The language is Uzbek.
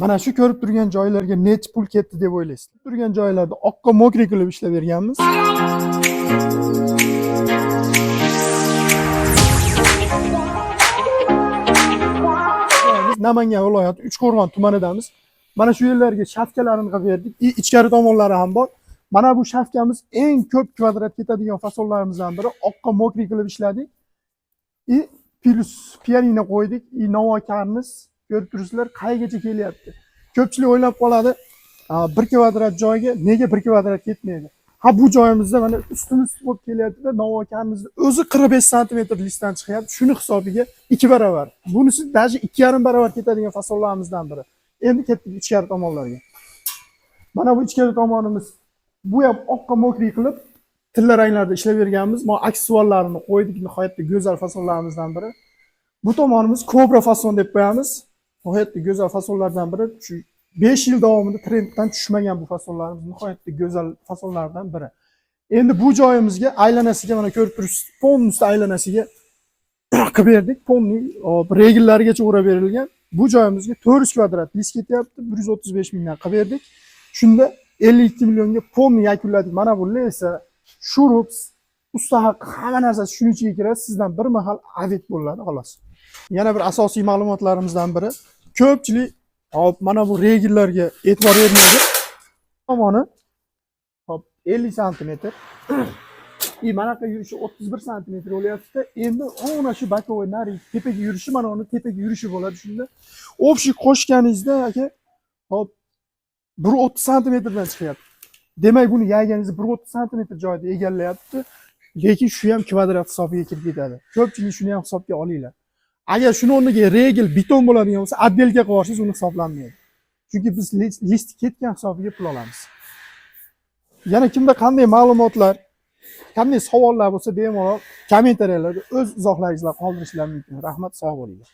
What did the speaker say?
Mana shu ko'rib turgan joylarga net pul ketdi deb o'ylaysiz. Turgan joylarda oqqa mokri qilib ishlab berganmiz. Namangan viloyati Uchqo'rg'on tumanidamiz. Mana shu yerlarga shafkalarini qilib berdik. Ichkari tomonlari ham bor. Mana bu shafkamiz eng ko'p kvadrat ketadigan fasollarimizdan biri. Oqqa mokri qilib ishladik. Plus pianino qo'ydik. Nova karniz ko'rib turibsizlar, qaygacha kelyapti. Ko'pchilik o'ylab qoladi, 1 kvadrat joyga nega 1 kvadrat ketmaydi? Ha, bu joyimizda mana ustimiz bo'lib kelyapti-da, Nova karnizni o'zi 45 sm listdan chiqyapti. Shuni hisobiga 2 baravar. Bunisi даже 2,5 baravar ketadigan fasollarimizdan biri. Endi ketdik ichkari tomonlarga. Mana bu ichkari tomonimiz bu ham oqqa mokri qilib tilla ranglarda ishlab berganmiz. Mana aksessuarlarini qo'ydik, nihoyatda go'zal fasollarimizdan biri. Bu tomonimiz Cobra fason deb qo'yamiz. Nihoyatda go'zal fasonlardan biri. Shu 5 yil davomida trenddan tushmagan bu fasonlarimiz nihoyatda go'zal fasonlardan biri. Endi bu joyimizga aylanasiga mana ko'rib turibsiz, polnusda aylanasiga qilib berdik. Polni regellarigacha o'rab berilgan. Bu joyimizga 400 kvadrat list ketyapti. 135 mingdan qilib berdik. Shunda 52 millionga polni yakunladik. Mana bu lesa, shurup, usta haqi hamma narsasi shuning ichiga kiradi. Sizdan bir mahal avet bo'ladi, xolos. Yana bir asosiy ma'lumotlarimizdan biri, ko'pchilik hop mana bu regellarga e'tibor bermaydi. Tomoni hop 50 sm. Manaqa yurishi 31 sm bo'lyapti. Endi ona shu bakovoy nari tepaga yurishi, mana uni tepaga yurishi bo'ladi shunda. Общий qo'shganingizda aka hop 1.30 sm dan chiqyapti. Demak, buni yayganingizda 1.30 sm joyda egallayapti. Lekin shu ham kvadrat hisobiga kirib ketadi. Ko'pchilik shuni ham hisobga olinglar. Agar shuni o'rniga regel beton bo'ladigan bo'lsa, отделка qilib olsangiz uni hisoblanmaydi. Chunki biz list ketgan hisobiga pul olamiz. Yana kimda qanday ma'lumotlar, qanday savollar bo'lsa, bemalol kommentariyalarda o'z izohlaringizni qoldirishingiz mumkin. Rahmat, sog' bo'linglar.